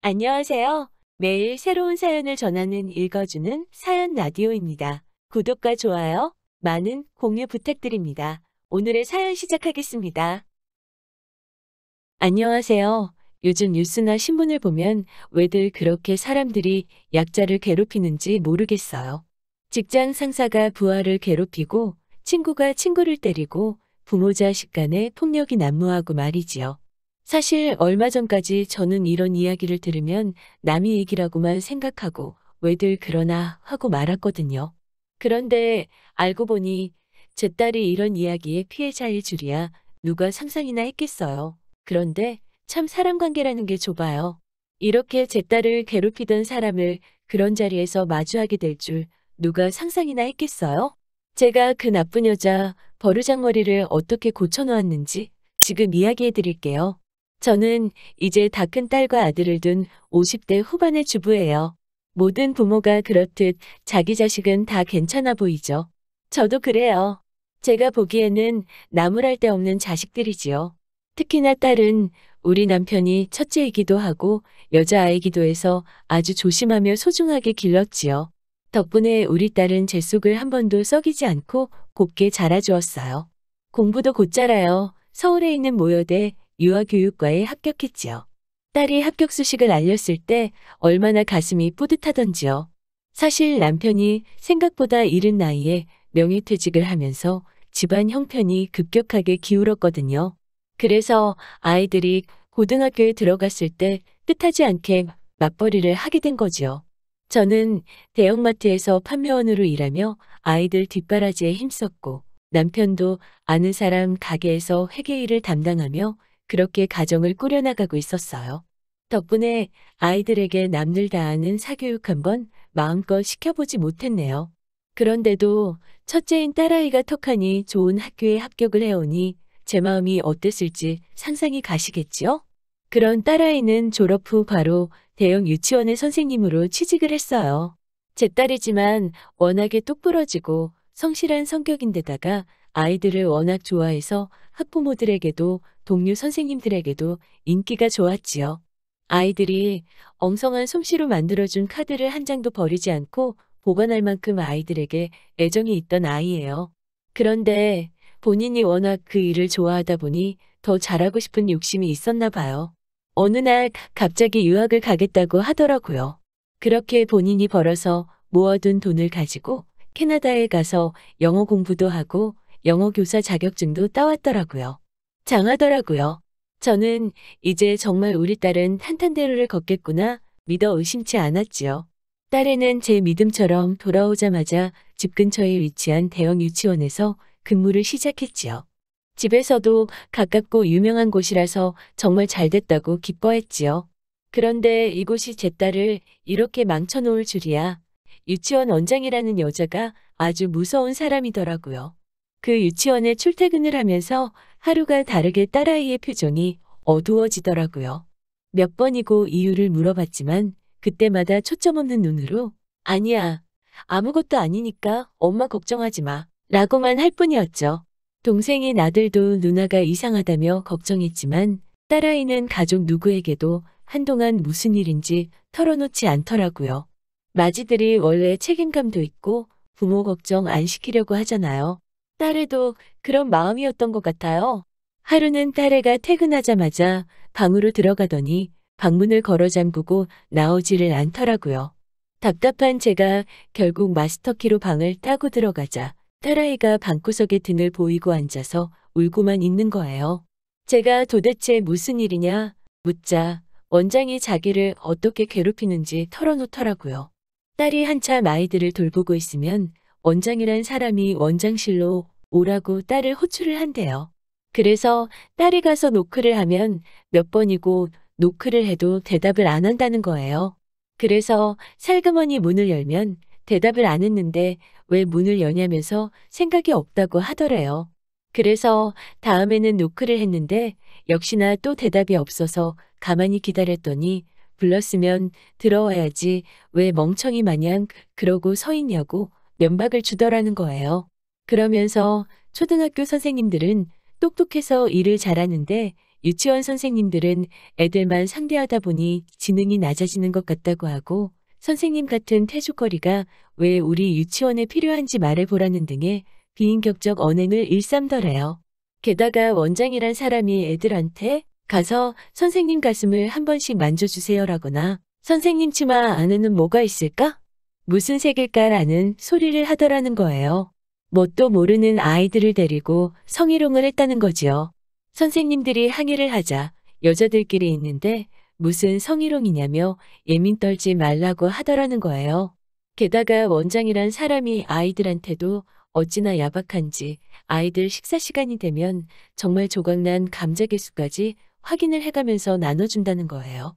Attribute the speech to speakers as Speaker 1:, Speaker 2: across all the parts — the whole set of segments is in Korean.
Speaker 1: 안녕하세요. 매일 새로운 사연을 전하는 읽어주는 사연 라디오입니다. 구독과 좋아요, 많은 공유 부탁드립니다. 오늘의 사연 시작하겠습니다. 안녕하세요. 요즘 뉴스나 신문을 보면 왜들 그렇게 사람들이 약자를 괴롭히는지 모르겠어요. 직장 상사가 부하를 괴롭히고 친구가 친구를 때리고 부모 자식 간에 폭력이 난무하고 말이지요. 사실 얼마 전까지 저는 이런 이야기를 들으면 남의 얘기라고만 생각하고 왜들 그러나 하고 말았거든요. 그런데 알고 보니 제 딸이 이런 이야기의 피해자일 줄이야 누가 상상이나 했겠어요. 그런데 참 사람 관계라는 게 좁아요. 이렇게 제 딸을 괴롭히던 사람을 그런 자리에서 마주하게 될 줄 누가 상상이나 했겠어요? 제가 그 나쁜 여자 버르장머리를 어떻게 고쳐놓았는지 지금 이야기해 드릴게요. 저는 이제 다 큰 딸과 아들을 둔 50대 후반의 주부예요. 모든 부모가 그렇듯 자기 자식은 다 괜찮아 보이죠. 저도 그래요. 제가 보기에는 나무랄 데 없는 자식들이지요. 특히나 딸은 우리 남편이 첫째이기도 하고 여자아이기도 해서 아주 조심하며 소중하게 길렀지요. 덕분에 우리 딸은 제 속을 한 번도 썩이지 않고 곱게 자라주었어요. 공부도 곧잘아요. 서울에 있는 모여대 유아교육과에 합격했지요. 딸이 합격 소식을 알렸을 때 얼마나 가슴이 뿌듯하던지요. 사실 남편이 생각보다 이른 나이에 명예퇴직을 하면서 집안 형편이 급격하게 기울었거든요. 그래서 아이들이 고등학교에 들어갔을 때 뜻하지 않게 맞벌이를 하게 된 거지요. 저는 대형마트에서 판매원으로 일하며 아이들 뒷바라지에 힘썼고 남편도 아는 사람 가게에서 회계 일을 담당하며 그렇게 가정을 꾸려나가고 있었어요. 덕분에 아이들에게 남들 다 아는 사교육 한번 마음껏 시켜보지 못했네요. 그런데도 첫째인 딸아이가 턱하니 좋은 학교에 합격을 해오니 제 마음이 어땠을지 상상이 가시겠지요? 그런 딸아이는 졸업 후 바로 대형 유치원의 선생님으로 취직을 했어요. 제 딸이지만 워낙에 똑부러지고 성실한 성격인데다가 아이들을 워낙 좋아해서 학부모들에게도 동료 선생님들에게도 인기가 좋았지요. 아이들이 엉성한 솜씨로 만들어준 카드를 한 장도 버리지 않고 보관할 만큼 아이들에게 애정이 있던 아이예요. 그런데 본인이 워낙 그 일을 좋아하다 보니 더 잘하고 싶은 욕심이 있었나 봐요. 어느 날 갑자기 유학을 가겠다고 하더라고요. 그렇게 본인이 벌어서 모아둔 돈을 가지고 캐나다에 가서 영어 공부도 하고 영어 교사 자격증도 따왔더라고요. 장하더라고요. 저는 이제 정말 우리 딸은 탄탄대로를 걷겠구나 믿어 의심치 않았지요. 딸애는 제 믿음처럼 돌아오자마자 집 근처에 위치한 대형 유치원에서 근무를 시작했지요. 집에서도 가깝고 유명한 곳이라서 정말 잘 됐다고 기뻐했지요. 그런데 이곳이 제 딸을 이렇게 망쳐놓을 줄이야. 유치원 원장이라는 여자가 아주 무서운 사람이더라고요. 그 유치원에 출퇴근을 하면서 하루가 다르게 딸아이의 표정이 어두워지더라고요. 몇 번이고 이유를 물어봤지만 그때마다 초점 없는 눈으로 아니야, 아무것도 아니니까 엄마 걱정하지 마 라고만 할 뿐이었죠. 동생인 아들도 누나가 이상하다며 걱정했지만 딸아이는 가족 누구에게도 한동안 무슨 일인지 털어놓지 않더라고요. 마지들이 원래 책임감도 있고 부모 걱정 안 시키려고 하잖아요. 딸애도 그런 마음이었던 것 같아요. 하루는 딸애가 퇴근하자마자 방으로 들어가더니 방문을 걸어 잠그고 나오지를 않더라고요. 답답한 제가 결국 마스터키로 방을 따고 들어가자 딸아이가 방구석에 등을 보이고 앉아서 울고만 있는 거예요. 제가 도대체 무슨 일이냐 묻자 원장이 자기를 어떻게 괴롭히는지 털어놓더라고요. 딸이 한참 아이들을 돌보고 있으면 원장이란 사람이 원장실로 오라고 딸을 호출을 한대요. 그래서 딸이 가서 노크를 하면 몇 번이고 노크를 해도 대답을 안 한다는 거예요. 그래서 살그머니 문을 열면 대답을 안 했는데 왜 문을 여냐면서 생각이 없다고 하더래요. 그래서 다음에는 노크를 했는데 역시나 또 대답이 없어서 가만히 기다렸더니 불렀으면 들어와야지 왜 멍청이 마냥 그러고 서 있냐고 면박을 주더라는 거예요. 그러면서 초등학교 선생님들은 똑똑해서 일을 잘하는데 유치원 선생님들은 애들만 상대하다 보니 지능이 낮아지는 것 같다고 하고 선생님 같은 퇴조거리가 왜 우리 유치원에 필요한지 말해보라는 등의 비인격적 언행을 일삼더래요. 게다가 원장이란 사람이 애들한테 가서 선생님 가슴을 한 번씩 만져주세요라거나 선생님 치마 안에는 뭐가 있을까? 무슨 색일까라는 소리를 하더라는 거예요. 뭣도 모르는 아이들을 데리고 성희롱을 했다는 거지요. 선생님들이 항의를 하자 여자들끼리 있는데 무슨 성희롱이냐며 예민 떨지 말라고 하더라는 거예요. 게다가 원장이란 사람이 아이들한테도 어찌나 야박한지 아이들 식사 시간이 되면 정말 조각난 감자 개수까지 확인을 해가면서 나눠준다는 거예요.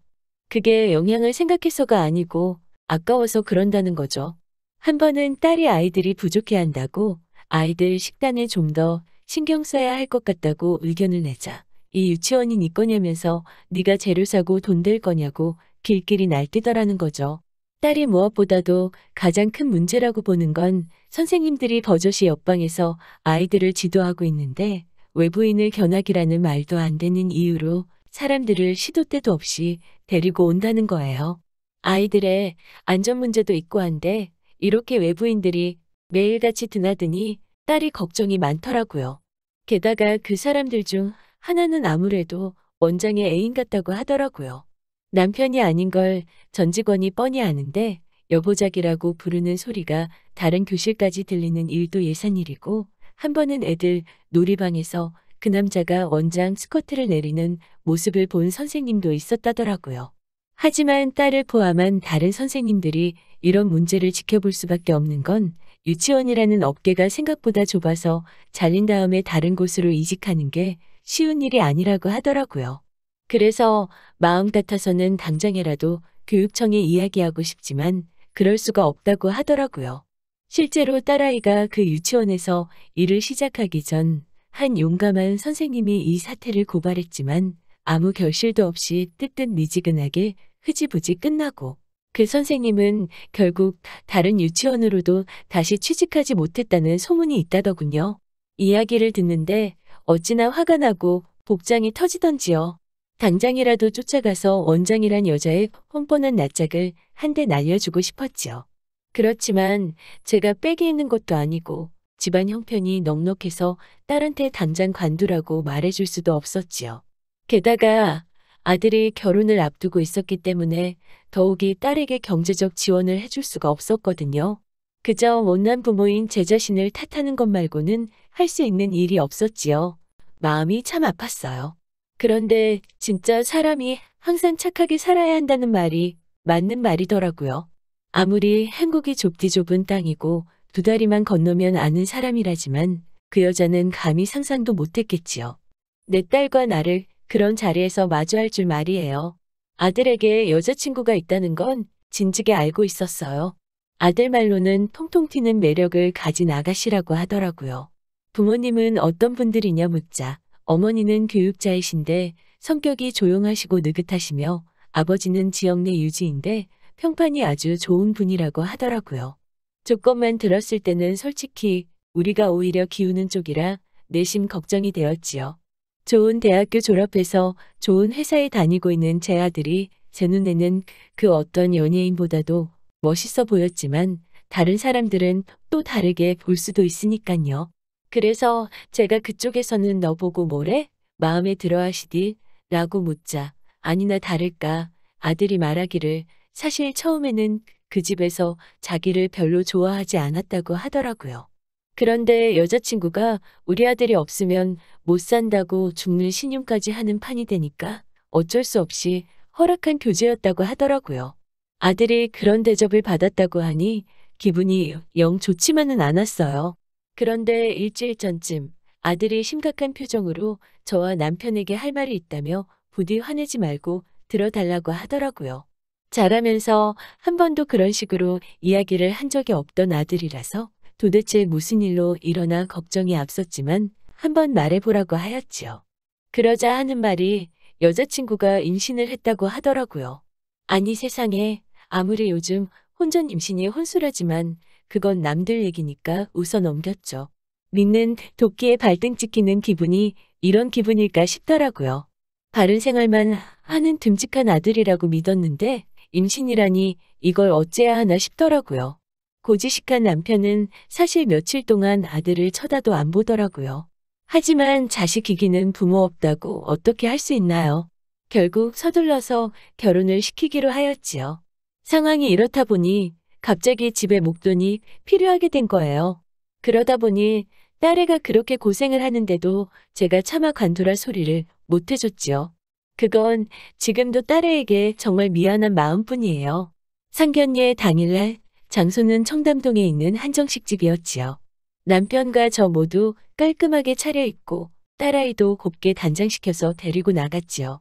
Speaker 1: 그게 영양을 생각해서가 아니고 아까워서 그런다는 거죠. 한 번은 딸이 아이들이 부족해한다고 아이들 식단에 좀 더 신경 써야 할 것 같다고 의견을 내자 이 유치원이 네 거냐면서 네가 재료 사고 돈 될 거냐고 길길이 날뛰더라는 거죠. 딸이 무엇보다도 가장 큰 문제라고 보는 건 선생님들이 버젓이 옆방에서 아이들을 지도하고 있는데 외부인을 견학이라는 말도 안 되는 이유로 사람들을 시도 때도 없이 데리고 온다는 거예요. 아이들의 안전 문제도 있고 한데 이렇게 외부인들이 매일같이 드나드니 딸이 걱정이 많더라고요. 게다가 그 사람들 중 하나는 아무래도 원장의 애인 같다고 하더라고요. 남편이 아닌 걸 전 직원이 뻔히 아는데 여보자기라고 부르는 소리가 다른 교실까지 들리는 일도 예산일이고 한 번은 애들 놀이방에서 그 남자가 원장 스커트를 내리는 모습을 본 선생님도 있었다더라고요. 하지만 딸을 포함한 다른 선생님들이 이런 문제를 지켜볼 수밖에 없는 건 유치원이라는 업계가 생각보다 좁아서 잘린 다음에 다른 곳으로 이직하는 게 쉬운 일이 아니라고 하더라고요. 그래서 마음 같아서는 당장이라도 교육청에 이야기하고 싶지만 그럴 수가 없다고 하더라고요. 실제로 딸아이가 그 유치원에서 일을 시작하기 전 한 용감한 선생님이 이 사태를 고발했지만 아무 결실도 없이 뜨뜻미지근하게 흐지부지 끝나고 그 선생님은 결국 다른 유치원으로도 다시 취직하지 못했다는 소문이 있다더군요. 이야기를 듣는데 어찌나 화가 나고 복장이 터지던지요. 당장이라도 쫓아가서 원장이란 여자의 뻔뻔한 낯짝을 한 대 날려주고 싶었지요. 그렇지만 제가 빽이 있는 것도 아니고 집안 형편이 넉넉해서 딸한테 당장 관두라고 말해줄 수도 없었지요. 게다가 아들이 결혼을 앞두고 있었기 때문에 더욱이 딸에게 경제적 지원을 해줄 수가 없었거든요. 그저 못난 부모인 제 자신을 탓하는 것 말고는 할 수 있는 일이 없었지요. 마음이 참 아팠어요. 그런데 진짜 사람이 항상 착하게 살아야 한다는 말이 맞는 말이더라고요. 아무리 한국이 좁디 좁은 땅이고 두 다리만 건너면 아는 사람이라지만 그 여자는 감히 상상도 못했겠지요. 내 딸과 나를 그런 자리에서 마주할 줄 말이에요. 아들에게 여자친구가 있다는 건 진즉에 알고 있었어요. 아들 말로는 통통 튀는 매력을 가진 아가씨라고 하더라고요. 부모님은 어떤 분들이냐 묻자 어머니는 교육자이신데 성격이 조용하시고 느긋하시며 아버지는 지역 내 유지인데 평판이 아주 좋은 분이라고 하더라고요. 조건만 들었을 때는 솔직히 우리가 오히려 기우는 쪽이라 내심 걱정이 되었지요. 좋은 대학교 졸업해서 좋은 회사에 다니고 있는 제 아들이 제 눈에는 그 어떤 연예인보다도 멋있어 보였지만 다른 사람들은 또 다르게 볼 수도 있으니깐요. 그래서 제가 그쪽에서는 너 보고 뭐래? 마음에 들어 하시디? 라고 묻자 아니나 다를까 아들이 말하기를 사실 처음에는 그 집에서 자기를 별로 좋아하지 않았다고 하더라고요. 그런데 여자친구가 우리 아들이 없으면 못 산다고 죽는 신용까지 하는 판이 되니까 어쩔 수 없이 허락한 교제였다고 하더라고요. 아들이 그런 대접을 받았다고 하니 기분이 영 좋지만은 않았어요. 그런데 일주일 전쯤 아들이 심각한 표정으로 저와 남편에게 할 말이 있다며 부디 화내지 말고 들어달라고 하더라고요. 자라면서 한 번도 그런 식으로 이야기를 한 적이 없던 아들이라서 도대체 무슨 일로 일어나 걱정이 앞섰지만 한번 말해보라고 하였지요. 그러자 하는 말이 여자친구가 임신을 했다고 하더라고요. 아니 세상에 아무리 요즘 혼전 임신이 혼술하지만 그건 남들 얘기니까 웃어 넘겼죠. 믿는 도끼에 발등 찍히는 기분이 이런 기분일까 싶더라고요. 바른 생활만 하는 듬직한 아들이라고 믿었는데 임신이라니 이걸 어째야 하나 싶더라고요. 고지식한 남편은 사실 며칠 동안 아들을 쳐다도 안 보더라고요. 하지만 자식 이기는 부모 없다고 어떻게 할 수 있나요? 결국 서둘러서 결혼을 시키기로 하였지요. 상황이 이렇다 보니 갑자기 집에 목돈이 필요하게 된 거예요. 그러다 보니 딸애가 그렇게 고생을 하는데도 제가 차마 관두라 소리를 못 해줬지요. 그건 지금도 딸애에게 정말 미안한 마음뿐이에요. 상견례 당일날 장소는 청담동에 있는 한정식 집이었지요. 남편과 저 모두 깔끔하게 차려입고 딸아이도 곱게 단장시켜서 데리고 나갔지요.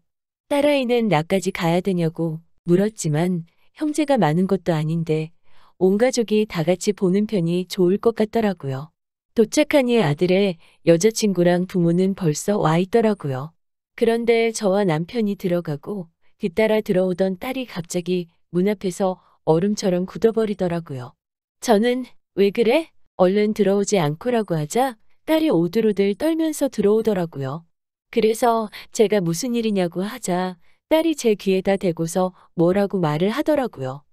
Speaker 1: 딸아이는 나까지 가야 되냐고 물었지만 형제가 많은 것도 아닌데 온 가족이 다 같이 보는 편이 좋을 것 같더라고요. 도착하니 아들의 여자친구랑 부모는 벌써 와 있더라고요. 그런데 저와 남편이 들어가고 뒤따라 들어오던 딸이 갑자기 문 앞에서 얼음처럼 굳어버리더라고요. 저는 왜 그래? 얼른 들어오지 않고라고 하자 딸이 오들오들 떨면서 들어오더라고요. 그래서 제가 무슨 일이냐고 하자 딸이 제 귀에다 대고서 뭐라고 말을 하더라고요.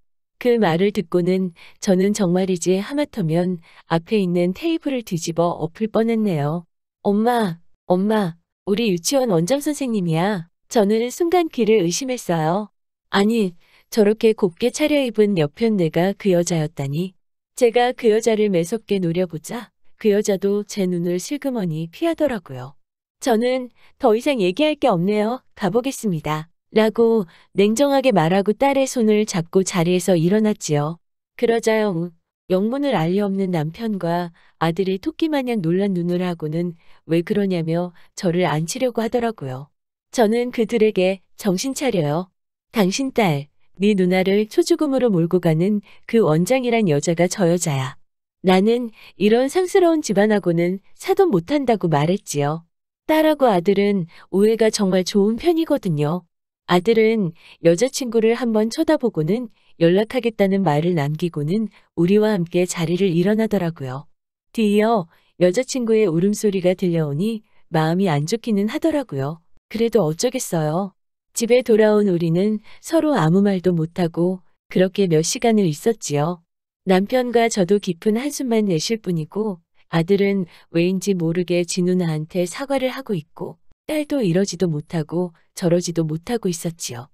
Speaker 1: 그 말을 듣고는 저는 정말이지 하마터면 앞에 있는 테이블을 뒤집어 엎을 뻔했네요. 엄마, 엄마, 우리 유치원 원장 선생님이야. 저는 순간 귀를 의심했어요. 아니, 저렇게 곱게 차려입은 여편네가 그 여자였다니. 제가 그 여자를 매섭게 노려보자 그 여자도 제 눈을 슬그머니 피하더라고요. 저는 더 이상 얘기할 게 없네요. 가보겠습니다. 라고 냉정하게 말하고 딸의 손을 잡고 자리에서 일어났지요. 그러자 영문을 알리 없는 남편과 아들이 토끼마냥 놀란 눈을 하고는 왜 그러냐며 저를 앉히려고 하더라고요. 저는 그들에게 정신 차려요. 당신 딸, 네 누나를 초죽음으로 몰고 가는 그 원장이란 여자가 저 여자야. 나는 이런 상스러운 집안하고는 사돈 못한다고 말했지요. 딸하고 아들은 우애가 정말 좋은 편이거든요. 아들은 여자친구를 한번 쳐다보고는 연락하겠다는 말을 남기고는 우리와 함께 자리를 일어나더라고요. 뒤이어 여자친구의 울음소리가 들려오니 마음이 안 좋기는 하더라고요. 그래도 어쩌겠어요. 집에 돌아온 우리는 서로 아무 말도 못하고 그렇게 몇 시간을 있었지요. 남편과 저도 깊은 한숨만 내쉴 뿐이고 아들은 왜인지 모르게 지 누나한테 사과를 하고 있고 딸도 이러지도 못하고 저러지도 못하고 있었지요.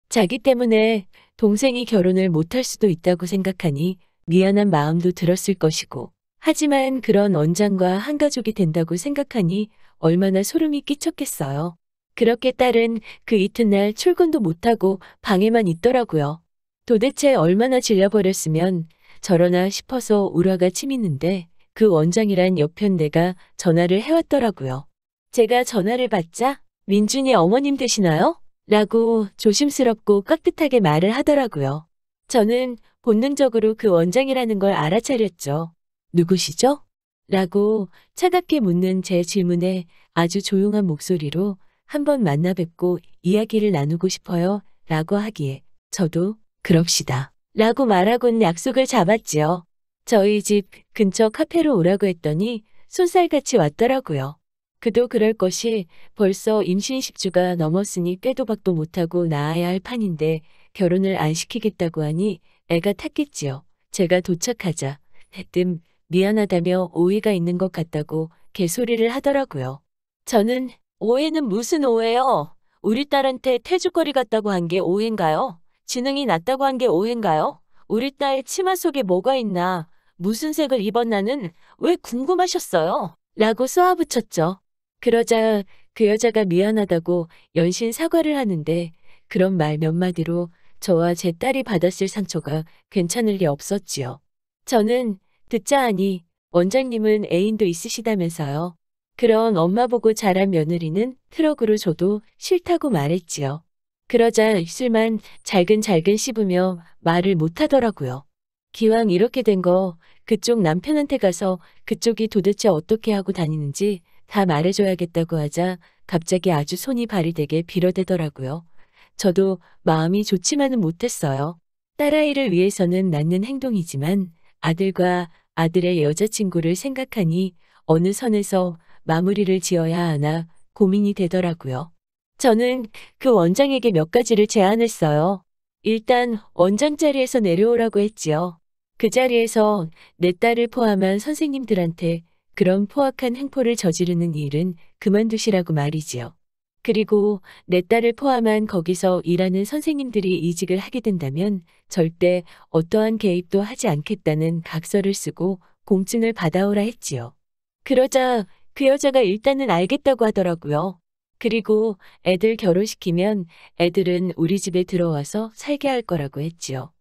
Speaker 1: 자기 때문에 동생이 결혼을 못할 수도 있다고 생각하니 미안한 마음도 들었을 것이고 하지만 그런 원장과 한 가족이 된다고 생각하니 얼마나 소름이 끼쳤겠어요. 그렇게 딸은 그 이튿날 출근도 못하고 방에만 있더라고요. 도대체 얼마나 질려버렸으면 저러나 싶어서 울화가 치미는데 그 원장이란 여편네가 전화를 해왔더라고요. 제가 전화를 받자 민준이 어머님 되시나요? 라고 조심스럽고 깍듯하게 말을 하더라고요. 저는 본능적으로 그 원장이라는 걸 알아차렸죠. 누구시죠? 라고 차갑게 묻는 제 질문에 아주 조용한 목소리로 한번 만나 뵙고 이야기를 나누고 싶어요. 라고 하기에 저도 그럽시다. 라고 말하곤 약속을 잡았지요. 저희 집 근처 카페로 오라고 했더니 손살같이 왔더라고요. 그도 그럴 것이 벌써 임신 10주가 넘었으니 빼도 박도 못하고 낳아야 할 판인데 결혼을 안 시키겠다고 하니 애가 탔겠지요. 제가 도착하자 대뜸 미안하다며 오해가 있는 것 같다고 개소리를 하더라고요. 저는 오해는 무슨 오해요? 우리 딸한테 태주거리 같다고 한 게 오해인가요? 지능이 낮다고 한 게 오해인가요? 우리 딸 치마 속에 뭐가 있나? 무슨 색을 입었나는 왜 궁금하셨어요? 라고 쏘아붙였죠. 그러자 그 여자가 미안하다고 연신 사과를 하는데 그런 말 몇 마디로 저와 제 딸이 받았을 상처가 괜찮을 리 없었지요. 저는 듣자 하니 원장님은 애인도 있으시다면서요. 그런 엄마 보고 자란 며느리는 트럭으로 줘도 싫다고 말했지요. 그러자 입술만 잘근잘근 씹으며 말을 못하더라고요. 기왕 이렇게 된 거 그쪽 남편한테 가서 그쪽이 도대체 어떻게 하고 다니는지 다 말해줘야겠다고 하자 갑자기 아주 손이 발이 되게 빌어대더라고요. 저도 마음이 좋지만은 못했어요. 딸아이를 위해서는 낳는 행동이지만 아들과 아들의 여자친구를 생각하니 어느 선에서 마무리를 지어야 하나 고민이 되더라고요. 저는 그 원장에게 몇 가지를 제안했어요. 일단 원장 자리에서 내려오라고 했지요. 그 자리에서 내 딸을 포함한 선생님들한테 그런 포악한 행포를 저지르는 일은 그만두시라고 말이지요. 그리고 내 딸을 포함한 거기서 일하는 선생님들이 이직을 하게 된다면 절대 어떠한 개입도 하지 않겠다는 각서를 쓰고 공증을 받아오라 했지요. 그러자 그 여자가 일단은 알겠다고 하더라고요. 그리고 애들 결혼시키면 애들은 우리 집에 들어와서 살게 할 거라고 했지요.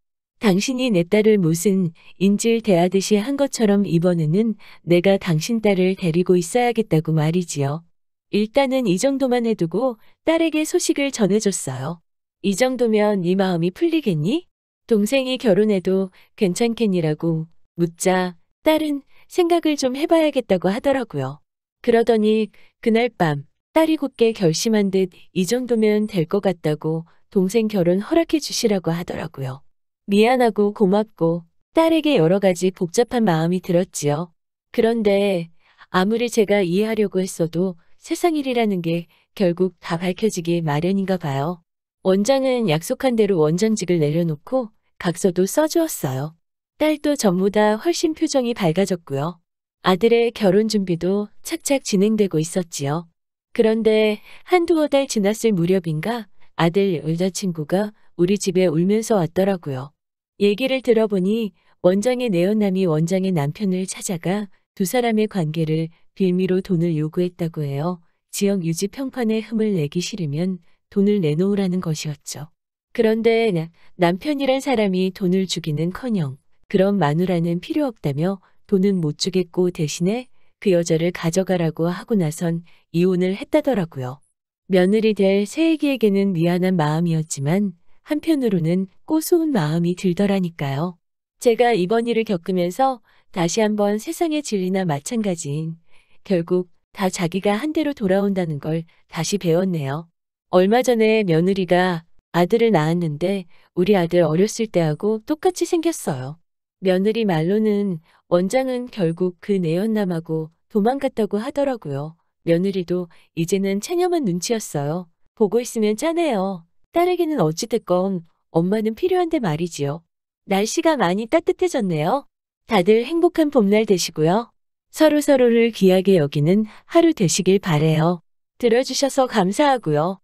Speaker 1: 당신이 내 딸을 무슨 인질 대하듯이 한 것처럼 이번에는 내가 당신 딸을 데리고 있어야겠다고 말이지요. 일단은 이 정도만 해두고 딸에게 소식을 전해줬어요. 이 정도면 네 마음이 풀리겠니? 동생이 결혼해도 괜찮겠니라고 묻자 딸은 생각을 좀 해봐야겠다고 하더라고요. 그러더니 그날 밤 딸이 굳게 결심한 듯 이 정도면 될 것 같다고 동생 결혼 허락해 주시라고 하더라고요. 미안하고 고맙고 딸에게 여러 가지 복잡한 마음이 들었지요. 그런데 아무리 제가 이해하려고 했어도 세상 일이라는 게 결국 다 밝혀지기 마련인가 봐요. 원장은 약속한 대로 원장직을 내려놓고 각서도 써주었어요. 딸도 전보다 훨씬 표정이 밝아졌고요. 아들의 결혼 준비도 착착 진행되고 있었지요. 그런데 한두어 달 지났을 무렵인가 아들 여자친구가 우리 집에 울면서 왔더라고요. 얘기를 들어보니 원장의 내연남이 원장의 남편을 찾아가 두 사람의 관계를 빌미로 돈을 요구했다고 해요. 지역 유지 평판에 흠을 내기 싫으면 돈을 내놓으라는 것이었죠. 그런데 남편이란 사람이 돈을 주기는커녕 그런 마누라는 필요 없다며 돈은 못 주겠고 대신에 그 여자를 가져가라고 하고 나선 이혼을 했다더라고요. 며느리 될 새애기에게는 미안한 마음이었지만 한편으로는 고소한 마음이 들더라니까요. 제가 이번 일을 겪으면서 다시 한번 세상의 진리나 마찬가지인 결국 다 자기가 한 대로 돌아온다는 걸 다시 배웠네요. 얼마 전에 며느리가 아들을 낳았는데 우리 아들 어렸을 때하고 똑같이 생겼어요. 며느리 말로는 원장은 결국 그 내연남하고 도망갔다고 하더라고요. 며느리도 이제는 체념한 눈치였어요. 보고 있으면 짠해요. 딸에게는 어찌됐건 엄마는 필요한데 말이지요. 날씨가 많이 따뜻해졌네요. 다들 행복한 봄날 되시고요. 서로서로를 귀하게 여기는 하루 되시길 바래요. 들어주셔서 감사하고요.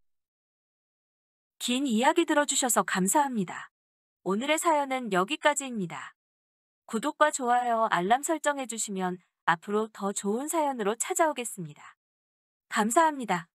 Speaker 2: 긴 이야기 들어주셔서 감사합니다. 오늘의 사연은 여기까지입니다. 구독과 좋아요, 알람 설정해주시면 앞으로 더 좋은 사연으로 찾아오겠습니다. 감사합니다.